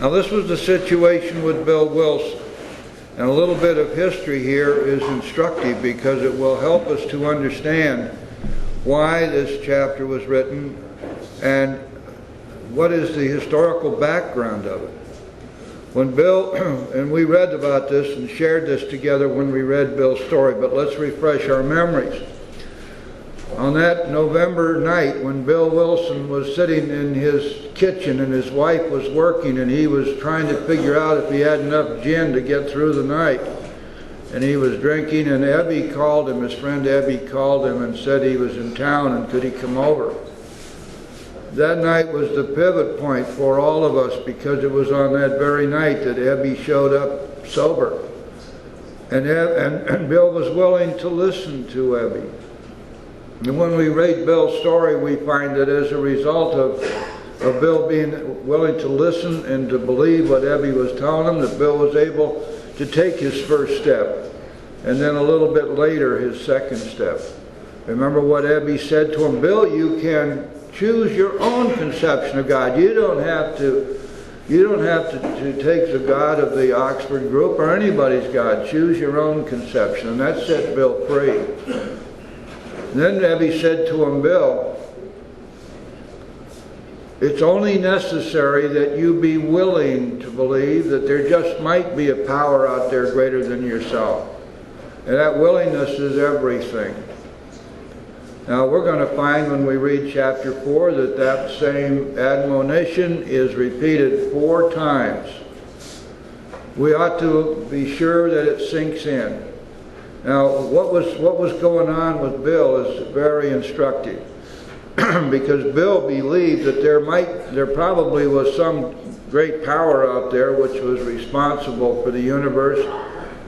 Now this was the situation with Bill Wilson. And a little bit of history here is instructive because it will help us to understand why this chapter was written and what is the historical background of it. When Bill, and we read about this and shared this together when we read Bill's story, but let's refresh our memories. On that November night when Bill Wilson was sitting in his kitchen and his wife was working and he was trying to figure out if he had enough gin to get through the night, and he was drinking, and Ebby called him, his friend Ebby called him and said he was in town and could he come over. That night was the pivot point for all of us because it was on that very night that Ebby showed up sober. And Bill was willing to listen to Ebby. And when we read Bill's story, we find that as a result of Bill being willing to listen and to believe what Ebby was telling him, that Bill was able to take his first step. And then a little bit later, his second step. Remember what Ebby said to him? Bill, you can choose your own conception of God. You don't have to take the God of the Oxford group or anybody's God. Choose your own conception. And that set Bill free. And then Ebby said to him, Bill, it's only necessary that you be willing to believe that there just might be a power out there greater than yourself. And that willingness is everything. Now we're going to find when we read chapter 4 that that same admonition is repeated 4 times. We ought to be sure that it sinks in. Now, what was going on with Bill is very instructive because Bill believed that there probably was some great power out there which was responsible for the universe,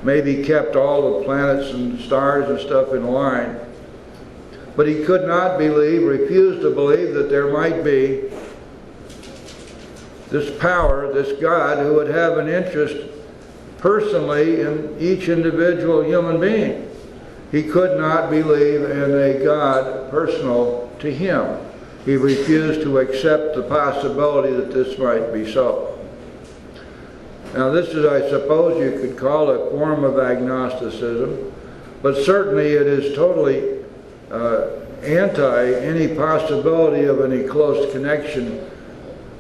maybe kept all the planets and stars and stuff in line. But he could not believe, refused to believe that there might be this power, this God who would have an interest personally in each individual human being. He could not believe in a God personal to him. He refused to accept the possibility that this might be so. Now this is, I suppose you could call it a form of agnosticism, but certainly it is totally anti any possibility of any close connection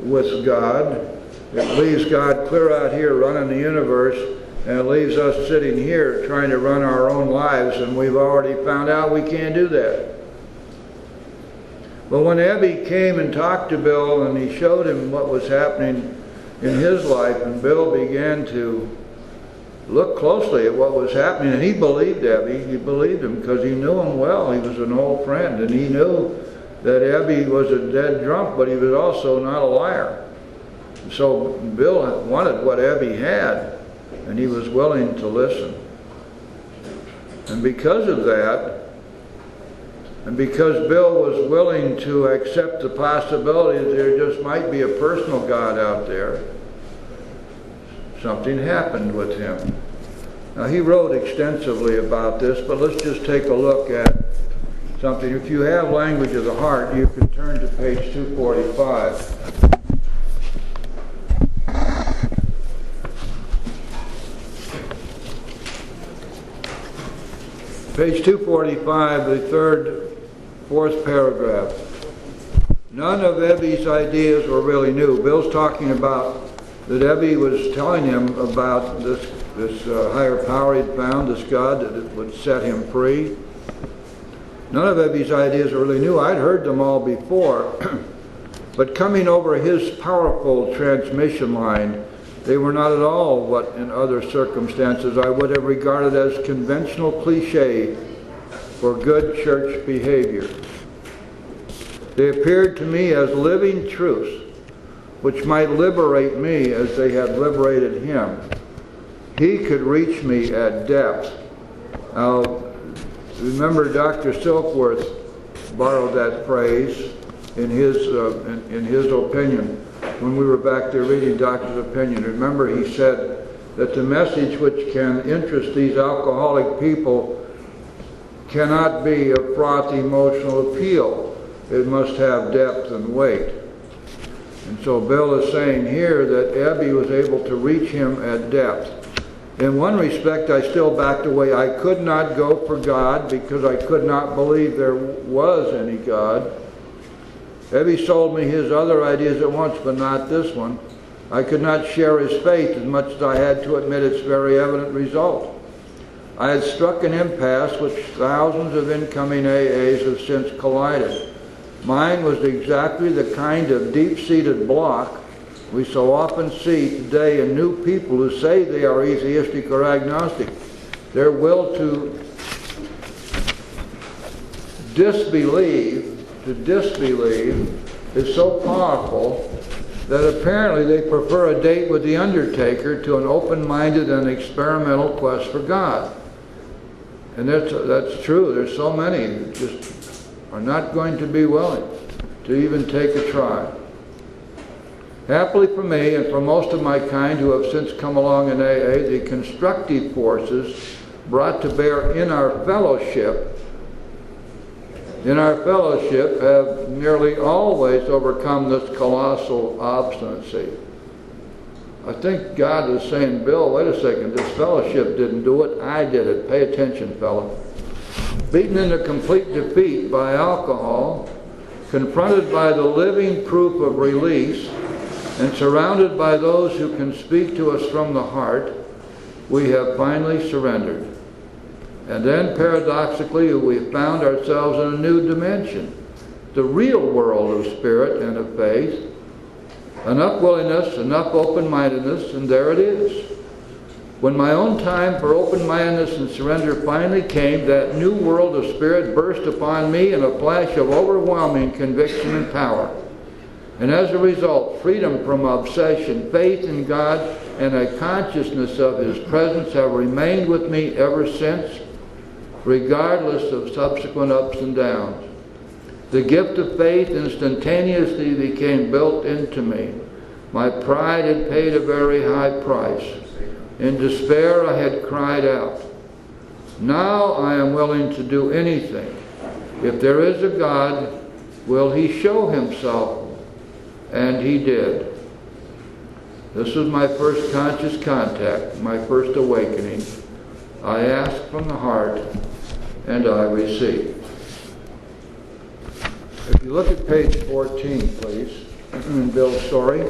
with God. It leaves God clear out here running the universe, and it leaves us sitting here trying to run our own lives, and we've already found out we can't do that. But when Ebby came and talked to Bill and he showed him what was happening in his life, and Bill began to look closely at what was happening, and he believed Ebby. He believed him because he knew him well. He was an old friend, and he knew that Ebby was a dead drunk, but he was also not a liar. So Bill wanted what Ebby had, and he was willing to listen. And because of that, and because Bill was willing to accept the possibility that there just might be a personal God out there, something happened with him. Now he wrote extensively about this, but let's just take a look at something. If you have Language of the Heart, you can turn to page 245. Page 245, the fourth paragraph. None of Ebby's ideas were really new. Bill's talking about that Ebby was telling him about this higher power he'd found, this God that would set him free. None of Ebby's ideas were really new. I'd heard them all before, but coming over his powerful transmission line, they were not at all what in other circumstances I would have regarded as conventional cliché for good church behavior. They appeared to me as living truths which might liberate me as they had liberated him. He could reach me at depth. Now, remember Dr. Silkworth borrowed that phrase in his opinion when we were back there reading Doctor's opinion. Remember, he said that the message which can interest these alcoholic people cannot be a frothy emotional appeal. It must have depth and weight. And so Bill is saying here that Abby was able to reach him at depth. In one respect, I still backed away. I could not go for God because I could not believe there was any God. Abby sold me his other ideas at once, but not this one. I could not share his faith as much as I had to admit its very evident result. I had struck an impasse which thousands of incoming AAs have since collided. Mine was exactly the kind of deep-seated block we so often see today in new people who say they are atheistic or agnostic. Their will to disbelieve is so powerful that apparently they prefer a date with the undertaker to an open-minded and experimental quest for God. And that's true. There's so many who just are not going to be willing to even take a try. Happily for me and for most of my kind who have since come along in AA, the constructive forces brought to bear in our fellowship have nearly always overcome this colossal obstinacy. I think God is saying, Bill, wait a second, this fellowship didn't do it, I did it. Pay attention, fella. Beaten into complete defeat by alcohol, confronted by the living proof of release, and surrounded by those who can speak to us from the heart, we have finally surrendered. And then, paradoxically, we found ourselves in a new dimension, the real world of spirit and of faith. Enough willingness, enough open-mindedness, and there it is. When my own time for open-mindedness and surrender finally came, that new world of spirit burst upon me in a flash of overwhelming conviction and power. And as a result, freedom from obsession, faith in God, and a consciousness of His presence have remained with me ever since, regardless of subsequent ups and downs. The gift of faith instantaneously became built into me. My pride had paid a very high price. In despair, I had cried out. Now I am willing to do anything. If there is a God, will He show Himself? And He did. This was my first conscious contact, my first awakening. I asked from the heart, and I received. If you look at page 14, please, in Bill's story.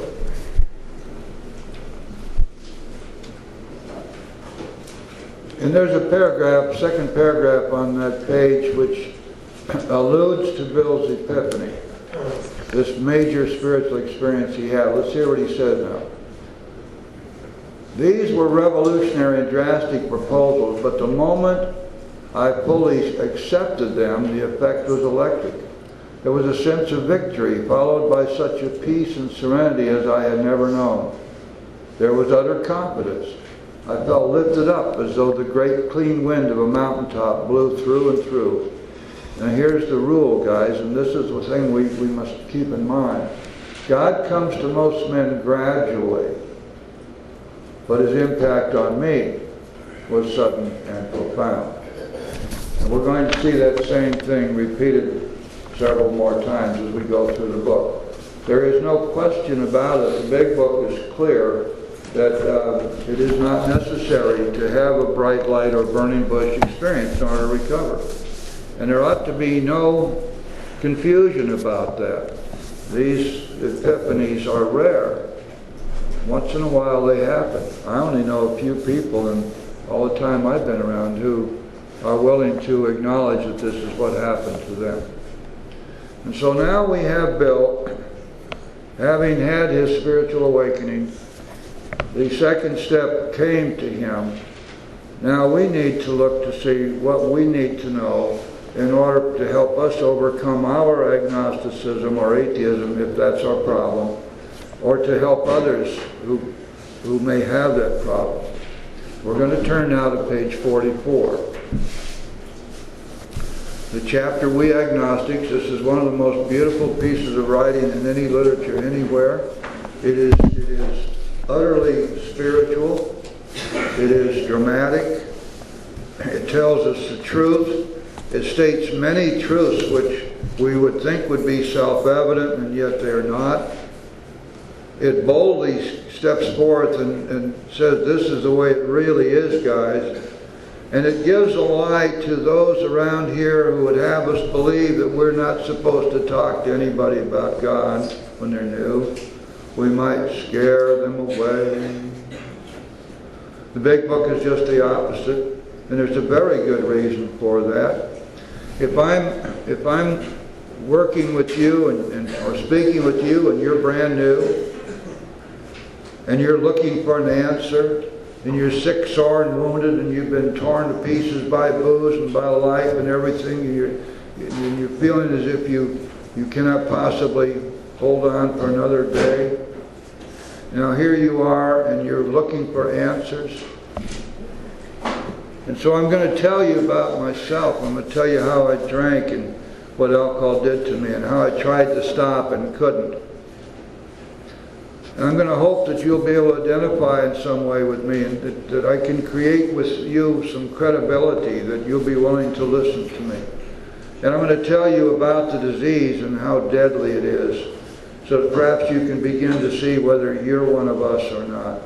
And there's a paragraph, second paragraph on that page, which alludes to Bill's epiphany, this major spiritual experience he had. Let's hear what he said now. These were revolutionary and drastic proposals, but the moment I fully accepted them, the effect was electric. There was a sense of victory, followed by such a peace and serenity as I had never known. There was utter confidence. I felt lifted up as though the great clean wind of a mountaintop blew through and through. Now here's the rule, guys, and this is the thing we must keep in mind. God comes to most men gradually, but His impact on me was sudden and profound. And we're going to see that same thing repeated several more times as we go through the book. There is no question about it. The big book is clear that it is not necessary to have a bright light or burning bush experience in order to recover. And there ought to be no confusion about that. These epiphanies are rare. Once in a while they happen. I only know a few people in all the time I've been around who are willing to acknowledge that this is what happened to them. And so now we have Bill, having had his spiritual awakening. The second step came to him. Now we need to look to see what we need to know in order to help us overcome our agnosticism or atheism, if that's our problem, or to help others who may have that problem. We're going to turn now to page 44. The chapter, We Agnostics. This is one of the most beautiful pieces of writing in any literature anywhere. It is utterly spiritual. It is dramatic. It tells us the truth. It states many truths which we would think would be self-evident, and yet they're not. it boldly steps forth and says, this is the way it really is, guys. And it gives a lie to those around here who would have us believe that we're not supposed to talk to anybody about God when they're new. We might scare them away. The big book is just the opposite, and there's a very good reason for that. If I'm working with you or speaking with you and you're brand new, and you're looking for an answer, and you're sick, sore, and wounded, and you've been torn to pieces by booze and by life and everything, and you're feeling as if you cannot possibly hold on for another day. Now here you are, and you're looking for answers. And so I'm going to tell you about myself. I'm going to tell you how I drank and what alcohol did to me and how I tried to stop and couldn't. And I'm going to hope that you'll be able to identify in some way with me, and that I can create with you some credibility, that you'll be willing to listen to me. And I'm going to tell you about the disease and how deadly it is, so that perhaps you can begin to see whether you're one of us or not.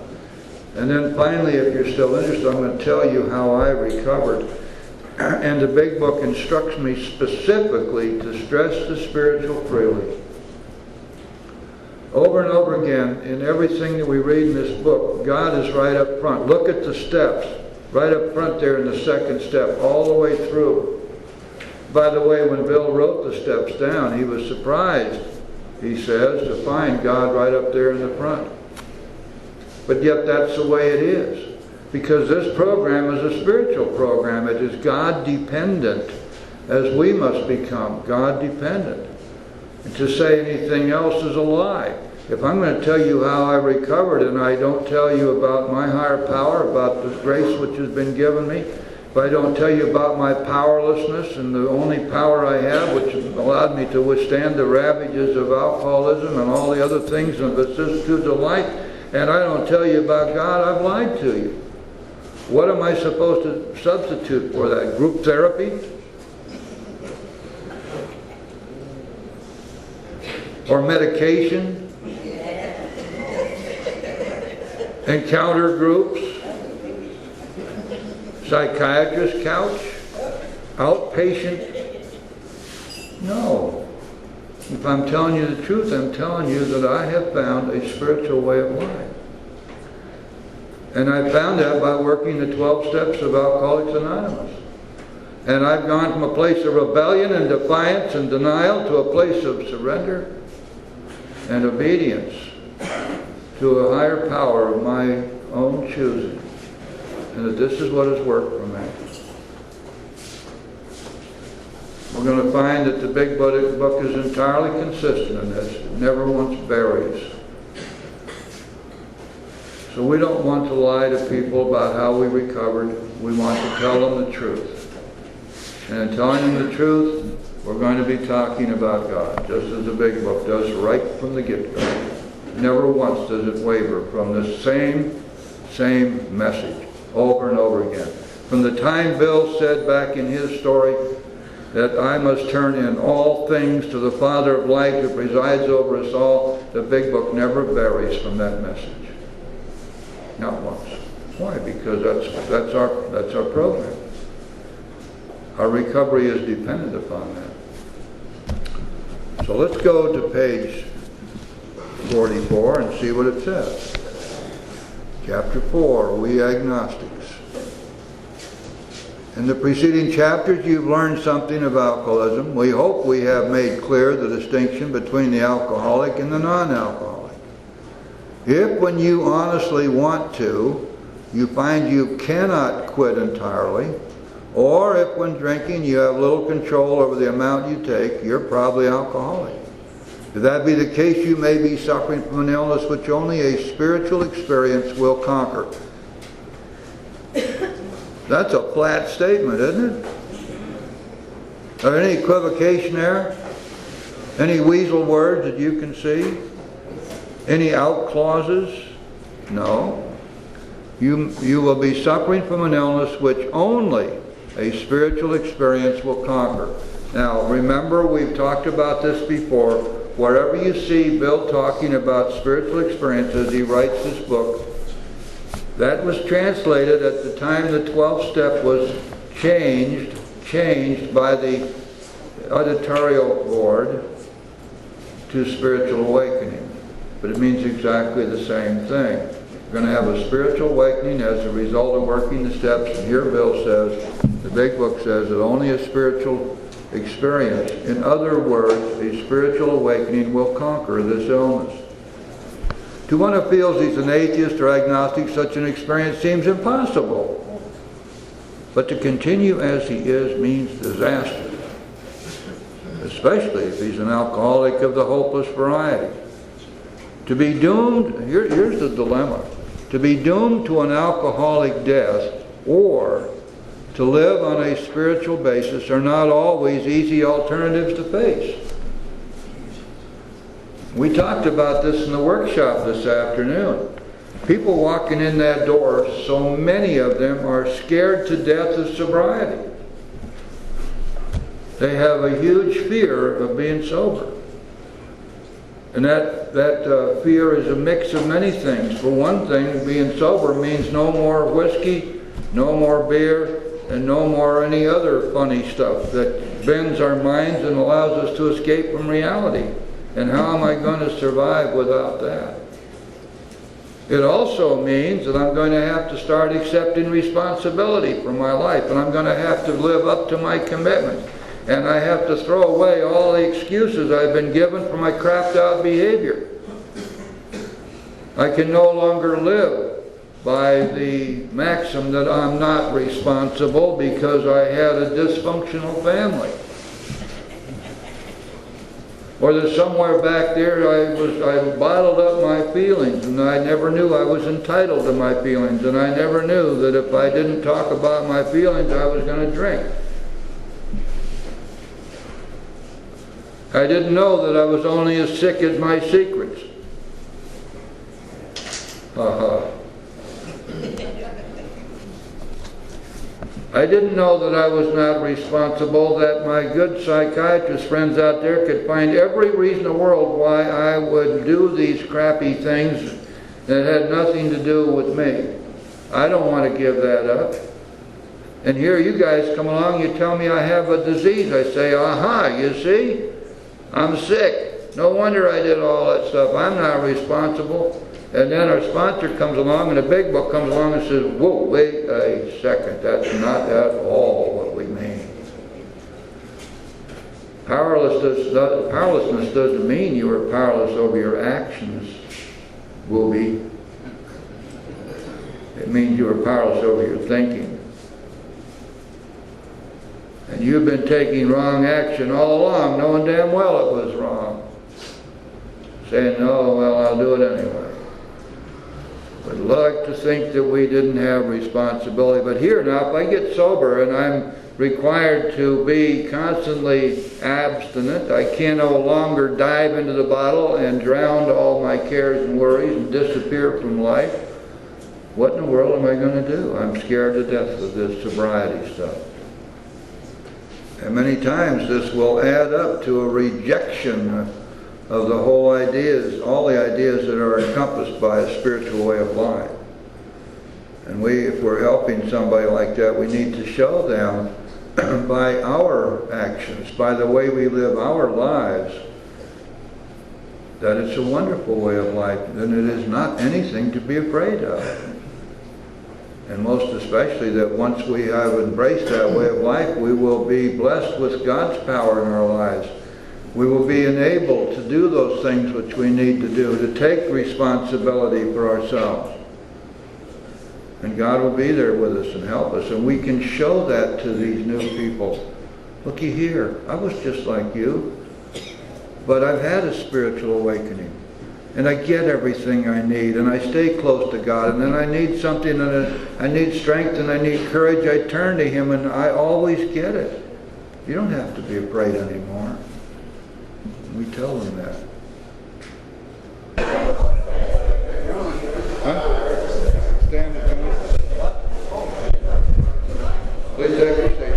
And then finally, if you're still interested, I'm going to tell you how I recovered. And the big book instructs me specifically to stress the spiritual freely. Over and over again, in everything that we read in this book, God is right up front. Look at the steps, right up front there in the second step, all the way through. By the way, when Bill wrote the steps down, he was surprised, he says, to find God right up there in the front. But yet that's the way it is. Because this program is a spiritual program. It is God-dependent, as we must become God-dependent. And to say anything else is a lie. If I'm going to tell you how I recovered and I don't tell you about my higher power, about the grace which has been given me, if I don't tell you about my powerlessness and the only power I have, which allowed me to withstand the ravages of alcoholism and all the other things and vicissitudes of life, and I don't tell you about God, I've lied to you. What am I supposed to substitute for that? Group therapy? Or medication? Encounter groups? Psychiatrist couch? Outpatient? No. If I'm telling you the truth, I'm telling you that I have found a spiritual way of life. And I found that by working the 12 steps of Alcoholics Anonymous. And I've gone from a place of rebellion and defiance and denial to a place of surrender and obedience to a higher power of my own choosing. And that this is what has worked for me. We're going to find that the big book is entirely consistent in this. It never once varies. So we don't want to lie to people about how we recovered. We want to tell them the truth. And in telling them the truth, we're going to be talking about God, just as the big book does right from the get-go. Never once does it waver from the same message over and over again. From the time Bill said back in his story that I must turn in all things to the Father of light who presides over us all, the big book never varies from that message. Not once. Why? Because that's our program. Our recovery is dependent upon that. So let's go to page 44 and see what it says. Chapter 4, We Agnostics. In the preceding chapters, you've learned something of alcoholism. We hope we have made clear the distinction between the alcoholic and the non-alcoholic. If, when you honestly want to, you find you cannot quit entirely, or if when drinking you have little control over the amount you take, you're probably alcoholic. If that be the case, you may be suffering from an illness which only a spiritual experience will conquer. That's a flat statement, isn't it? Are there any equivocation there? Any weasel words that you can see? Any out clauses? No. You will be suffering from an illness which only a spiritual experience will conquer. Now, remember, we've talked about this before. wherever you see Bill talking about spiritual experiences, he writes this book. That was translated at the time the 12th step was changed by the editorial board to spiritual awakening. But it means exactly the same thing. You're going to have a spiritual awakening as a result of working the steps. And here Bill says, the big book says, that only a spiritual experience, in other words, a spiritual awakening, will conquer this illness. To one who feels he's an atheist or agnostic, such an experience seems impossible. But to continue as he is means disaster, especially if he's an alcoholic of the hopeless variety. To be doomed, here's the dilemma, to be doomed to an alcoholic death or to live on a spiritual basis are not always easy alternatives to face. We talked about this in the workshop this afternoon. People walking in that door, so many of them are scared to death of sobriety. They have a huge fear of being sober. And that fear is a mix of many things. For one thing, being sober means no more whiskey, no more beer, and no more any other funny stuff that bends our minds and allows us to escape from reality. And how am I going to survive without that? It also means that I'm going to have to start accepting responsibility for my life, and I'm going to have to live up to my commitment. And I have to throw away all the excuses I've been given for my crapped out behavior. I can no longer live by the maxim that I'm not responsible because I had a dysfunctional family. Or that somewhere back there I bottled up my feelings and I never knew I was entitled to my feelings, and I never knew that if I didn't talk about my feelings I was going to drink. I didn't know that I was only as sick as my secrets. I didn't know that I was not responsible, that my good psychiatrist friends out there could find every reason in the world why I would do these crappy things that had nothing to do with me. I don't want to give that up. And here you guys come along, you tell me I have a disease. I say, aha, you see? I'm sick. No wonder I did all that stuff. I'm not responsible. And then our sponsor comes along and the big book comes along and says, whoa, wait a second. That's not at all what we mean. Powerlessness doesn't mean you are powerless over your actions, Wooby. It means you are powerless over your thinking. And you've been taking wrong action all along, knowing damn well it was wrong. Saying, oh, well, I'll do it anyway. Would like to think that we didn't have responsibility. But here now, if I get sober and I'm required to be constantly abstinent, I can no longer dive into the bottle and drown all my cares and worries and disappear from life. What in the world am I going to do? I'm scared to death of this sobriety stuff. And many times this will add up to a rejection of the whole ideas, all the ideas that are encompassed by a spiritual way of life. And if we're helping somebody like that, we need to show them by our actions, by the way we live our lives, that it's a wonderful way of life, and it is not anything to be afraid of. And most especially that once we have embraced that way of life, we will be blessed with God's power in our lives. We will be enabled to do those things which we need to do, to take responsibility for ourselves. And God will be there with us and help us. And we can show that to these new people. Looky here, I was just like you, but I've had a spiritual awakening. And I get everything I need, and I stay close to God, and then I need something, and I need strength, and I need courage. I turn to Him, and I always get it. You don't have to be afraid anymore. We tell them that. Huh? Stand it down. Please take your seat.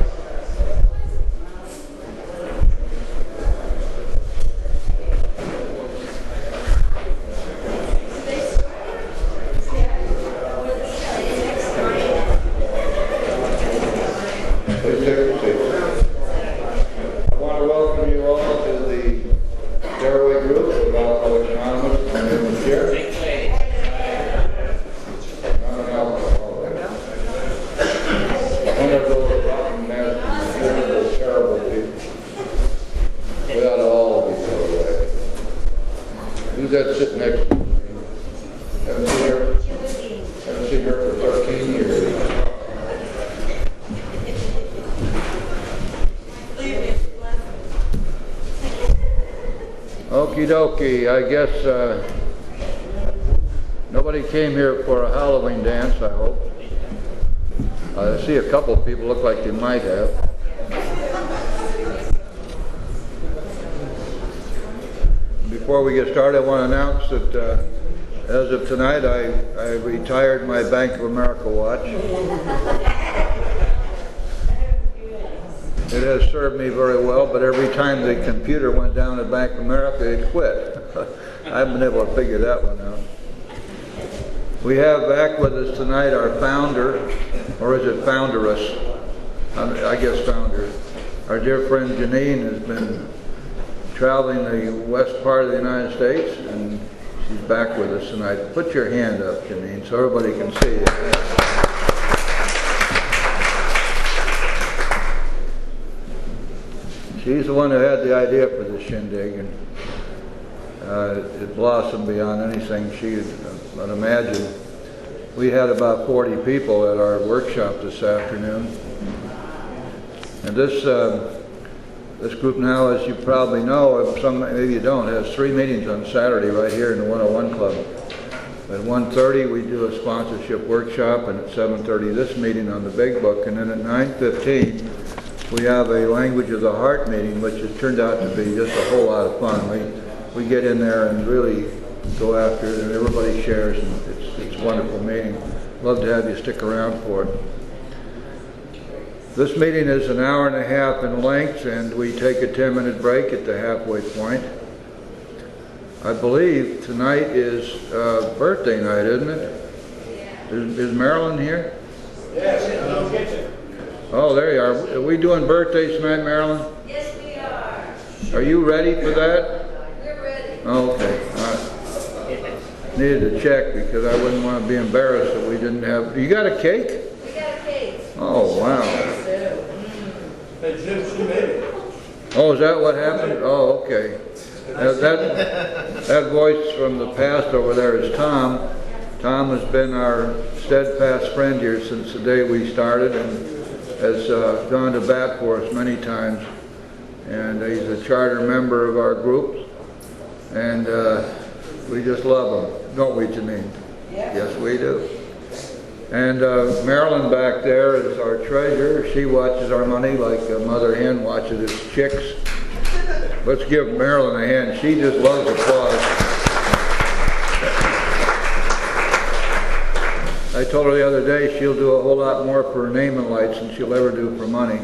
Okie dokie, I guess nobody came here for a Halloween dance, I hope. I see a couple of people look like they might have. Before we get started, I want to announce that as of tonight, I retired my Bank of America watch. It has served me very well, but every time the computer went down at Bank of America, it quit. I haven't been able to figure that one out. We have back with us tonight our founder, or is it founderess? I guess founder. Our dear friend Janine has been traveling the west part of the United States, and she's back with us tonight. Put your hand up, Janine, so everybody can see you. She's the one who had the idea for the shindig, and it blossomed beyond anything she had imagined. We had about 40 people at our workshop this afternoon, and this group now, as you probably know, some maybe you don't, has 3 meetings on Saturday right here in the 101 Club. At 1:30 we do a sponsorship workshop, and at 7:30 this meeting on the Big Book, and then at 9:15 we have a Language of the Heart meeting, which has turned out to be just a whole lot of fun. We get in there and really go after it, and everybody shares, and it's a wonderful meeting. Love to have you stick around for it. This meeting is an hour and a half in length, and we take a 10-minute break at the halfway point. I believe tonight is birthday night, isn't it? Is Marilyn here? Yes, in the kitchen. Oh, there you are. Are we doing birthdays tonight, Marilyn? Yes, we are. Are you ready for that? We're ready. Oh, okay. All right. Needed to check because I wouldn't want to be embarrassed that we didn't have. You got a cake? We got a cake. Oh, wow. Hey, Jim, she made it. Oh, is that what happened? Oh, okay. That voice from the past over there is Tom. Tom has been our steadfast friend here since the day we started, and has gone to bat for us many times. And he's a charter member of our group, and we just love him, don't we, Janine? Yeah. Yes, we do. And Marilyn back there is our treasurer. She watches our money like a mother hen watches its chicks. Let's give Marilyn a hand. She just loves applause. I told her the other day she'll do a whole lot more for her name and lights than she'll ever do for money.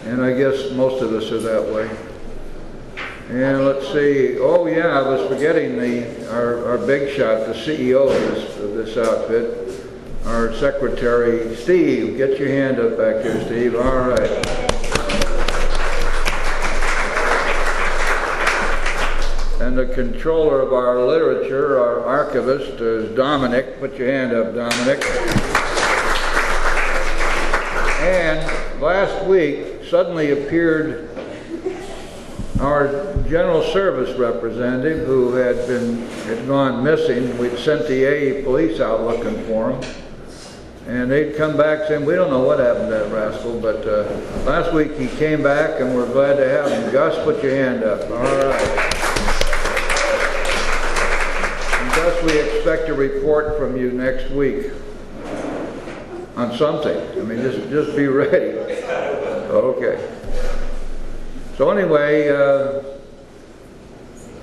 And I guess most of us are that way. And let's see, oh yeah, I was forgetting our big shot, the CEO of this outfit, our secretary, Steve. Get your hand up back here, Steve. All right. And the controller of our literature, our archivist, is Dominic. Put your hand up, Dominic. And last week suddenly appeared our general service representative who had gone missing. We'd sent the A police out looking for him, and they'd come back saying, we don't know what happened to that rascal, but last week he came back and we're glad to have him. Gus, put your hand up. All right. And Gus, we expect a report from you next week on something. I mean, just be ready. Okay. So anyway,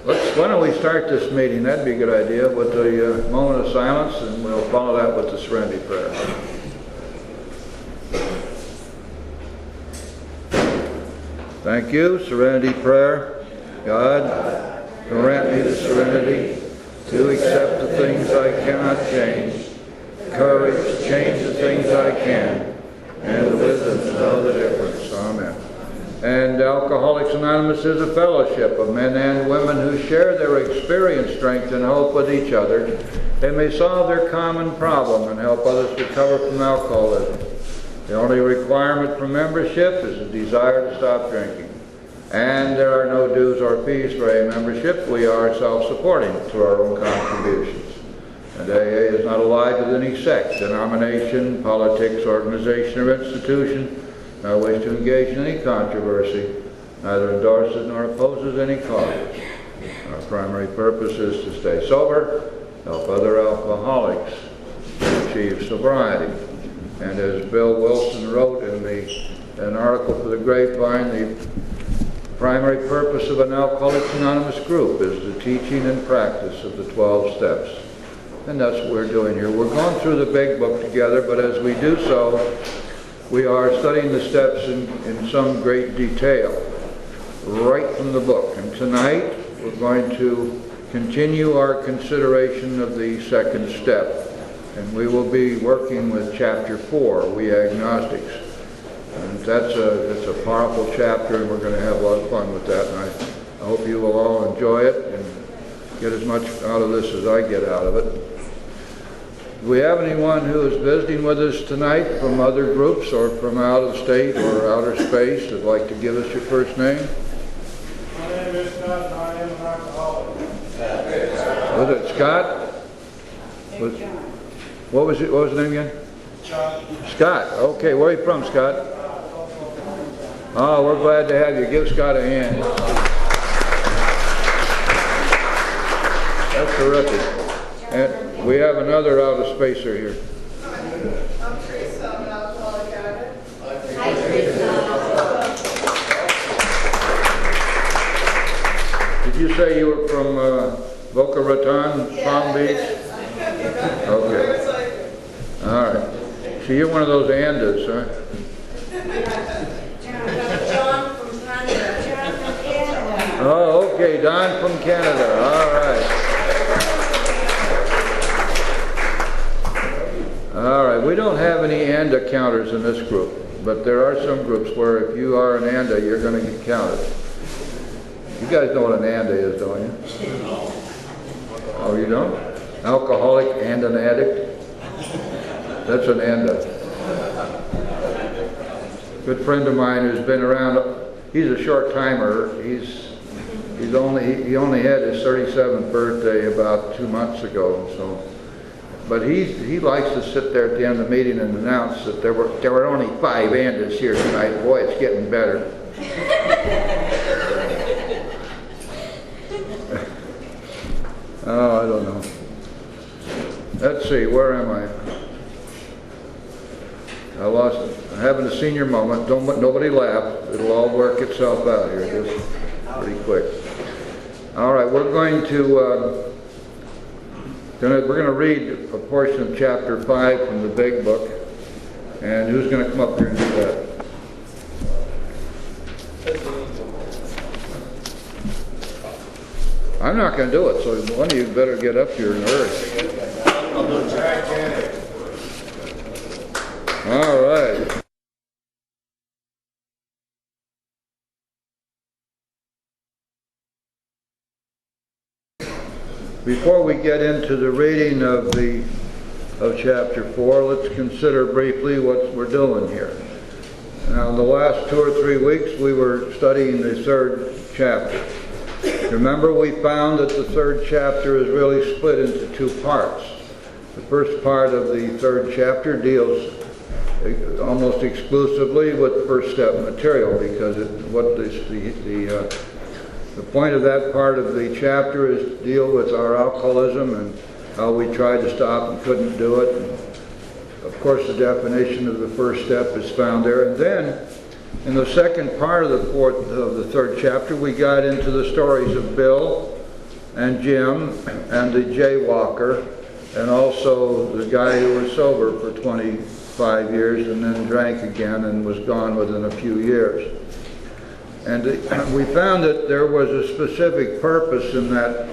why don't we start this meeting? That'd be a good idea with a moment of silence, and we'll follow that with the Serenity Prayer. Thank you. Serenity Prayer. God, grant me the serenity to accept the things I cannot change, courage to change the things I can, and the wisdom to know the difference. Amen. And Alcoholics Anonymous is a fellowship of men and women who share their experience, strength, and hope with each other. They may solve their common problem and help others recover from alcoholism. The only requirement for membership is a desire to stop drinking. And there are no dues or fees for a membership. We are self-supporting through our own contributions. And AA is not allied with any sect, denomination, politics, organization, or institution, nor wish to engage in any controversy, neither endorses nor opposes any cause. Our primary purpose is to stay sober, help other alcoholics achieve sobriety. And as Bill Wilson wrote in an article for the Grapevine, the primary purpose of an Alcoholics Anonymous group is the teaching and practice of the 12 steps. And that's what we're doing here. We're going through the big book together, but as we do so, we are studying the steps in some great detail, right from the book. And tonight, we're going to continue our consideration of the second step. And we will be working with chapter 4, We Agnostics. And that's a powerful chapter, and we're going to have a lot of fun with that. And I hope you will all enjoy it and get as much out of this as I get out of it. Do we have anyone who is visiting with us tonight from other groups or from out of state or outer space that'd like to give us your first name? My name is Scott, and I am an alcoholic. Was it Scott? What was the name again? Scott. Okay, where are you from, Scott? Oh, we're glad to have you. Give Scott a hand. That's terrific. And we have another out of spacer here. I'm Teresa, I'm an alcoholic addict. Hi, Teresa. Did you say you were from Boca Raton, Palm Beach? Okay. All right. So you're one of those Andas, huh? John from Canada. John from Canada. Oh, okay. Don from Canada. All right. All right. We don't have any ANDA counters in this group, but there are some groups where if you are an ANDA, you're going to get counted. You guys know what an ANDA is, don't you? Oh, you don't? Alcoholic and an addict? That's an ANDA. Good friend of mine who's been around. He's a short timer. He only had his 37th birthday about 2 months ago. So, but he likes to sit there at the end of the meeting and announce that there were only 5 ANDAs here tonight. Boy, it's getting better. Oh, I don't know. Let's see, where am I? I lost it. I'm having a senior moment. Nobody laugh. It'll all work itself out here just pretty quick. All right, we're going to read a portion of chapter 5 from the big book. And who's going to come up here and do that? I'm not going to do it, so one of you better get up here in a hurry. I'll do Titanic. All right. Before we get into the reading of chapter 4, let's consider briefly what we're doing here. Now, in the last 2 or 3 weeks, we were studying the 3rd chapter. Remember, we found that the 3rd chapter is really split into 2 parts. The first part of the 3rd chapter deals almost exclusively with first step material, because the point of that part of the chapter is to deal with our alcoholism and how we tried to stop and couldn't do it. And of course, the definition of the first step is found there. And then, in the second part of the 3rd chapter, we got into the stories of Bill and Jim and the jaywalker, and also the guy who was sober for 25 years and then drank again and was gone within a few years. And we found that there was a specific purpose in that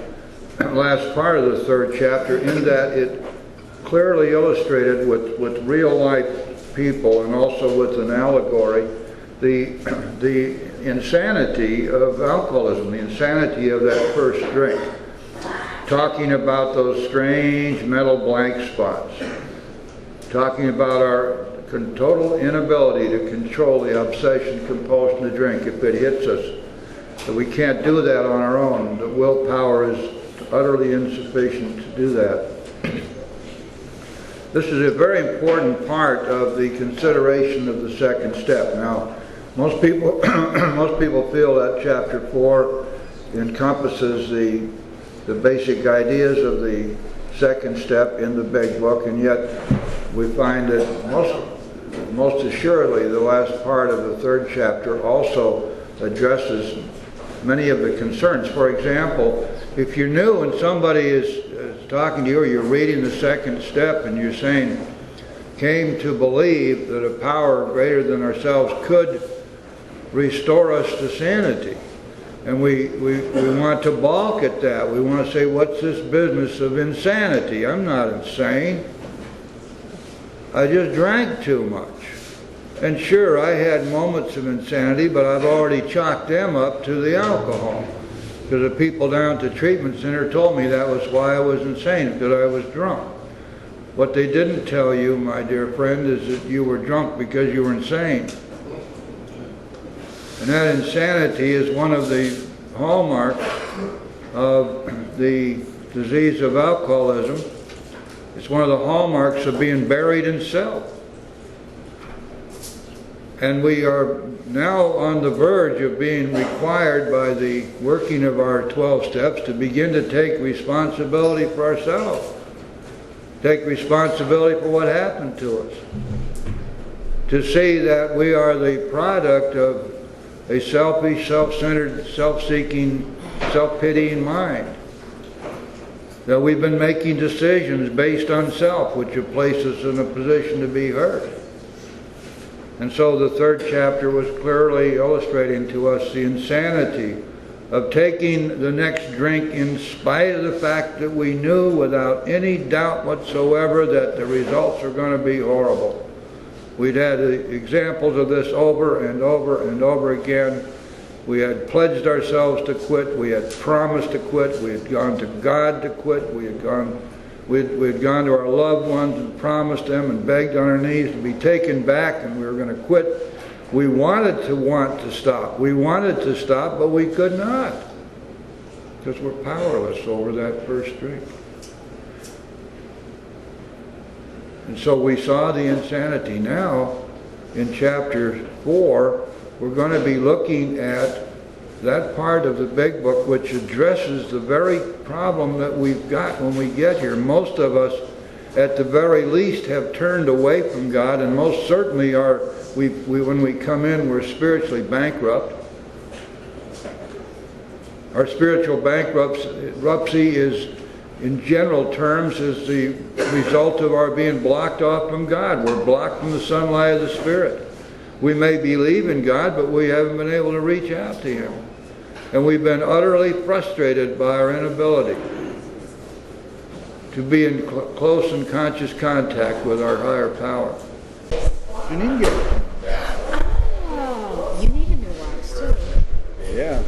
last part of the 3rd chapter, in that it clearly illustrated with real life people and also with an allegory the insanity of alcoholism, the insanity of that first drink, talking about those strange mental blank spots, talking about our total inability to control the obsession, compulsion to drink if it hits us, that we can't do that on our own, that willpower is utterly insufficient to do that. This is a very important part of the consideration of the second step. Now, most people feel that chapter 4 encompasses the basic ideas of the second step in the big book, and yet we find that most assuredly the last part of the third chapter also addresses many of the concerns. For example, if you're new and somebody is talking to you, or you're reading the second step and you're saying, came to believe that a power greater than ourselves could restore us to sanity. And we want to balk at that. We want to say, what's this business of insanity? I'm not insane. I just drank too much. And sure, I had moments of insanity, but I've already chalked them up to the alcohol. Because the people down at the treatment center told me that was why I was insane, because I was drunk. What they didn't tell you, my dear friend, is that you were drunk because you were insane. And that insanity is one of the hallmarks of the disease of alcoholism. It's one of the hallmarks of being buried in self. And we are now on the verge of being required by the working of our 12 steps to begin to take responsibility for ourselves. Take responsibility for what happened to us. To see that we are the product of a selfish, self-centered, self-seeking, self-pitying mind. That we've been making decisions based on self, which have placed us in a position to be hurt. And so the third chapter was clearly illustrating to us the insanity of taking the next drink in spite of the fact that we knew without any doubt whatsoever that the results are going to be horrible. We'd had examples of this over and over and over again. We had pledged ourselves to quit. We had promised to quit. We had gone to God to quit. We'd gone to our loved ones and promised them and begged on our knees to be taken back, and we were going to quit. We wanted to stop. We wanted to stop, but we could not, because we're powerless over that first drink. And so we saw the insanity. Now, in chapter 4, we're going to be looking at that part of the big book which addresses the very problem that we've got when we get here. Most of us, at the very least, have turned away from God, and most certainly are, when we come in, we're spiritually bankrupt. Our spiritual bankruptcy is, in general terms, is the result of our being blocked off from God. We're blocked from the sunlight of the Spirit. We may believe in God, but we haven't been able to reach out to Him. And we've been utterly frustrated by our inability to be in close and conscious contact with our higher power. An ingot. Oh, you need a new watch too. Yeah.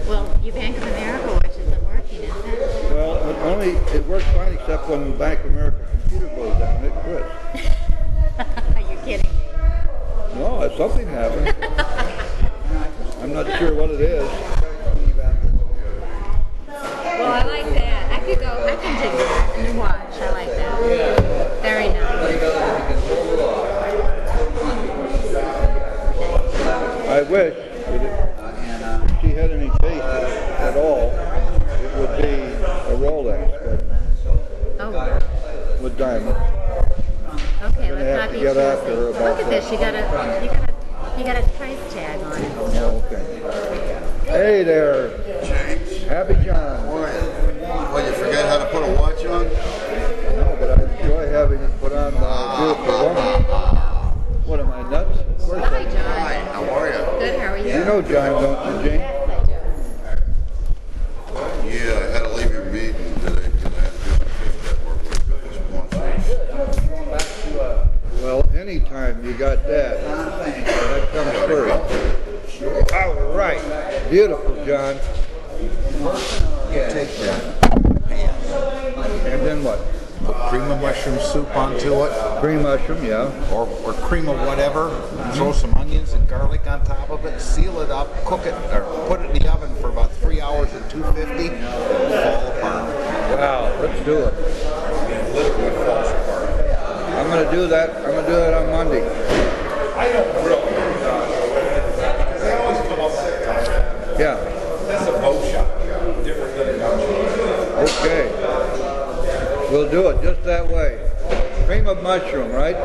Well, your Bank of America watch isn't working, is it? Well, it works fine except when the Bank of America computer goes down. It quits. Are you kidding me? No, something happened. I'm not sure what it is. Well, I like that. I can dig that. New watch. I like that. Very nice. I wish that if she had any taste at all, it would be a Rolex, Oh. with diamonds. Okay, Gonna let's have not to be get after choosy. her about Look at this. You got a price tag on it. Oh, okay. Hey there, James. Happy John. Well, you forgot how to put a watch on? No, but I enjoy having it put on by a beautiful woman. What am I, nuts? Of course I Hi, do. John. Hi, how are you? Good. How are you? You know John, don't you, Jane? Yes, I do. Yeah, I had to leave your meeting today because I had to do my shift at work with this one thing. Well, anytime you got that comes first. All right. Beautiful, John. Take that. And then what? Put cream of mushroom soup onto it, Green mushroom, yeah. or cream of whatever. Throw some onions and garlic on top of it. Seal it up. Cook it, or put it in the oven for about 3 hours at 250. It'll fall apart. Wow, let's do it. It literally falls apart. I'm going to do that. I'm going to do that on Monday. I don't really. Because they always come up with that. Yeah. That's a boat shop. We'll do it just that way. Cream of mushroom, right?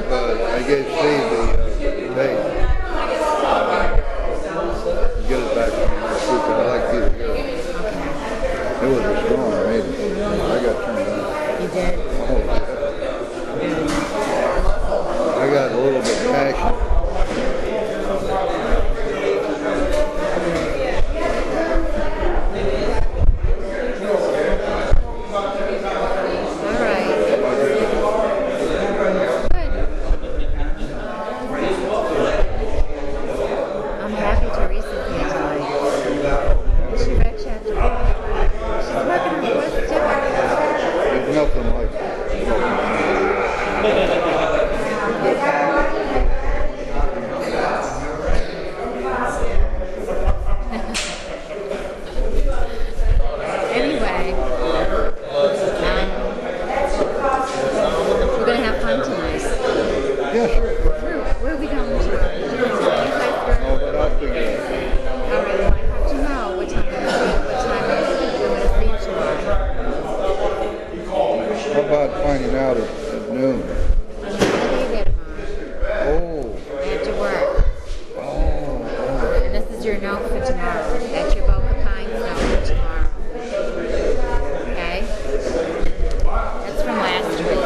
I gave Steve the tape. Get it back from the speaker. I like you to hear it. It was a strong meeting. I got turned on. You did? Oh, yeah. I got a little bit passionate. Finding out at noon. Oh. I have to work. Oh. And this is your note for tomorrow. That's your Boca Pines note for tomorrow. Okay? That's from last week.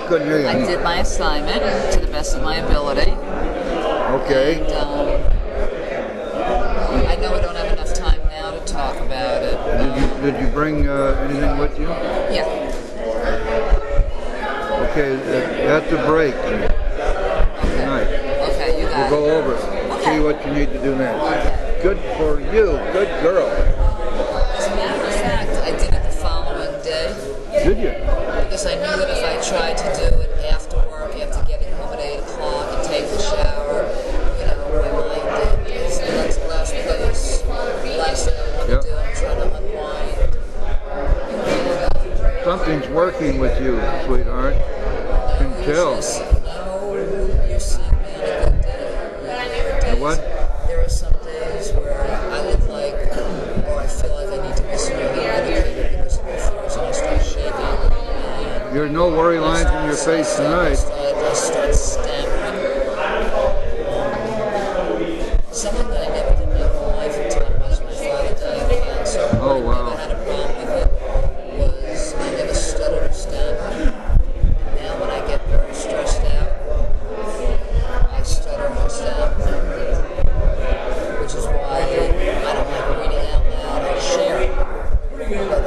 couldn't hear you. I did my assignment to the best of my ability. Okay. And, I know we don't have enough time now to talk about it. Did you bring anything with you? Yeah. Okay, that's a break tonight. Okay, you got We'll go it. over it. Okay. See what you need to do next. Okay. Good for you. Good girl. As a matter of fact, I did it the following day Did you? because I knew that if I tried to do it after work, after getting home at 8 o'clock and taking a shower, my mind is that's the last place, the last thing I want Yep. to do. I'm trying to unwind. Something's working with you, sweetheart. Can tell. You're seeing me on a good day. There are What? days- There are some days where I look like, or I feel like I need to be severely medicated because of my fears, and I start shaking. And There's no worry lines in your face tonight. I start stammering. Something that I never did my whole life until I watched my father die of cancer. Oh, wow. I never had a problem with it. Was I never stuttered or stammered. Now when I get very stressed out, I stutter and stammer. Which is why I don't like reading out loud or sharing. But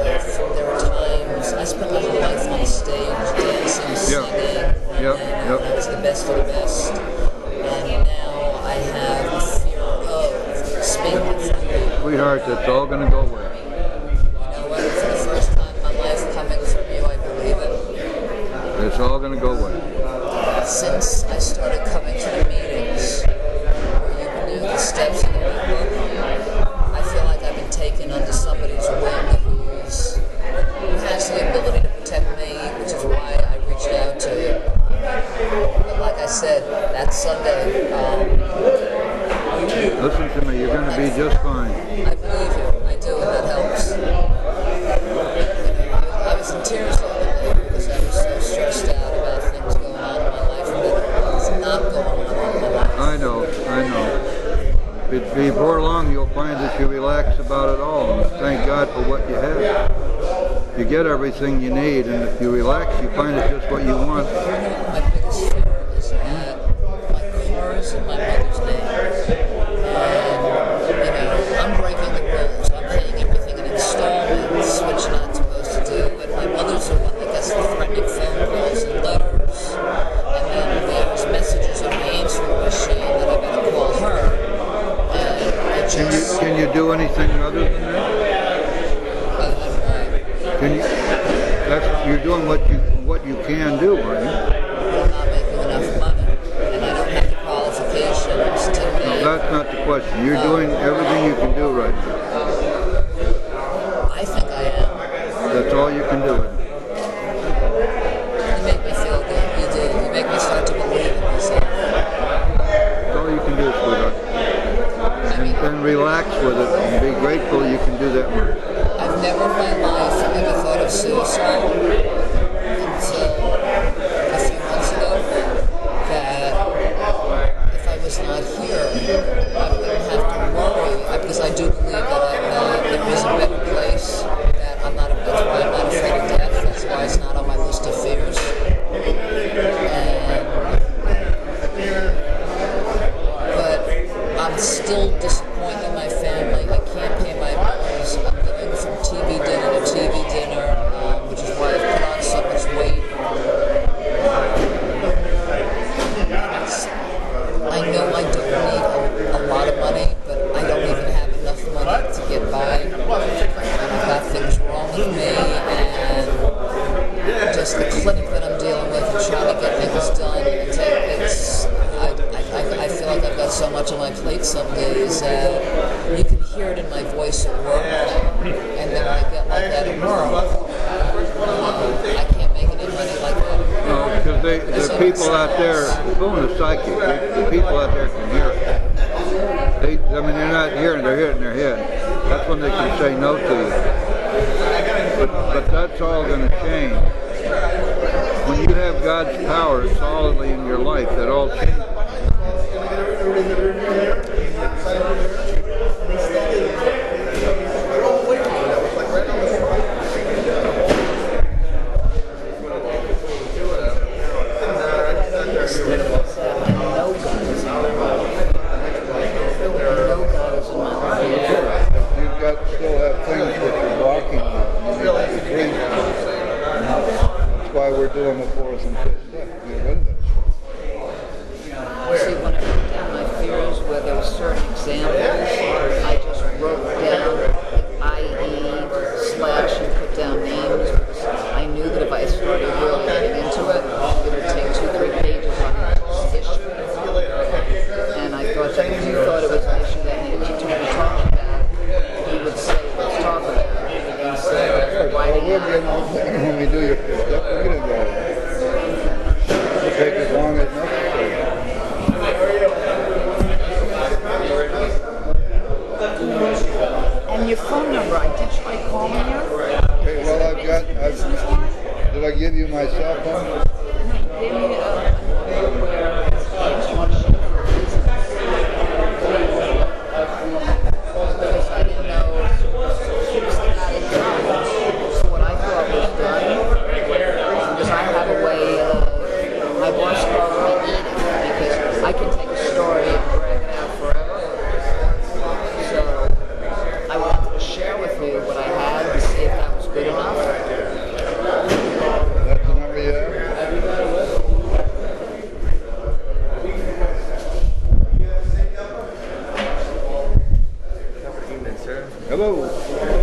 there are times I spent my whole life on stage, dancing, singing. Yep. And I was the best of the best. And now I have a fear of speaking in front of people. Sweetheart, that's all going to go away. You know what? For the first time in my life, coming from you, I believe it. It's all going to go away. Since I started coming to the meetings where you can do the steps in the book, I feel like I've been taken under somebody's wing who has the ability to protect me, which is why I reached out to you. But like I said, that Sunday, Listen to me. You're going to be just fine. I believe you. I do, and that helps. I was in tears the other day because I was so stressed out about things going on in my life that is not going on in my life. I know. Before long, you'll find that you relax about it all, and thank God for what you have. You get everything you need, and if you relax, you find it's just what you want. My biggest fear is that my car is in my mother's name. And, I'm breaking the rules. I'm paying everything in installments, which you're not supposed to do. But my mother's the one that gets the threatening phone calls and letters. And then there's messages on the answering machine that I better call her. And it just... Can you do anything other than that? Can you? You're doing what you can do, aren't you? I'm not making enough money. And I don't have the qualifications to No, make... that's not the question. You're doing everything you can do right now. I think I am. That's all you can do. You make me feel good. You do. You make me start to believe in myself. That's all you can do, sweetheart. And relax with it and be grateful you can do that work. I've never in my life ever thought of suicide until a few months ago. That if I was not here, I wouldn't have to worry because I do believe that there is a better place. That I'm not. That's why I'm not afraid of death. That's why it's not on my list of fears. But I'm still disappointed in my family. I can't pay my bills. I'm living from TV dinner to TV dinner, which is why I've put on so much weight. I know I don't need a lot of money, but I don't even have enough money to get by. And I've got things wrong with me, and just the clinic that I'm dealing with and trying to get things done. I feel like I've got so much on my plate some days that you can hear it in my voice at work, and then I get like that at work. I can't make any money like that. No, because the people out there, phone is psychic. The people out there can hear it. They're not hearing, they're hitting their head. That's when they can say no to you. But that's all going to change. When you have God's power solidly in your life, that all changes. we're doing the fourth and fifth step. Get rid of it. See, when I wrote down my fears, where there were certain examples, I just wrote down IE slash and put down names because I knew that if I started really getting into it, it would take 2-3 pages on each issue. And I thought that if you thought it was an issue that needed to be talked about, he would say, let's talk about it. Instead of writing Well, out. when we do your fifth step, we're going to go. It'll take as long as necessary. And your phone number, I did try calling you. Okay, well, did I give you my cell phone? Give me because I didn't know how to done. So what I thought was done, because I have a way of, my boss calls me eating, because I can take a story and drag it out forever. So I wanted to share with you what I had and see if that was good enough. That's the number you have? Evening, sir. Hello. I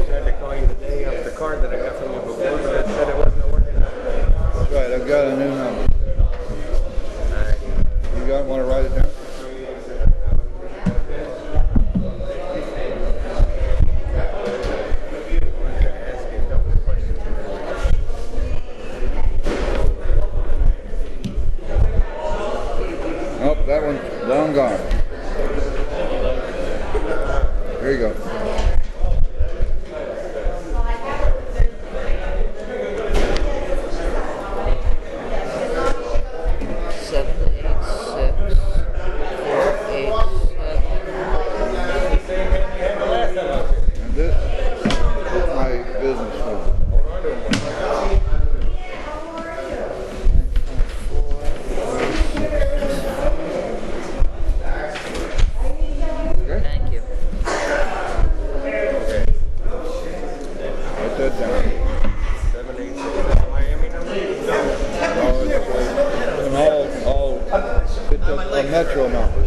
tried to call you today off the card that I got from you before, but it said it wasn't working. That's right, I've got a new number. Alright. You want to write it down? Ask you a couple of questions. Nope, that one's long gone. Here you go. And this is my business phone. Thank you. Write that down. 786, that's the Miami number? Oh, it's an it's a metro number.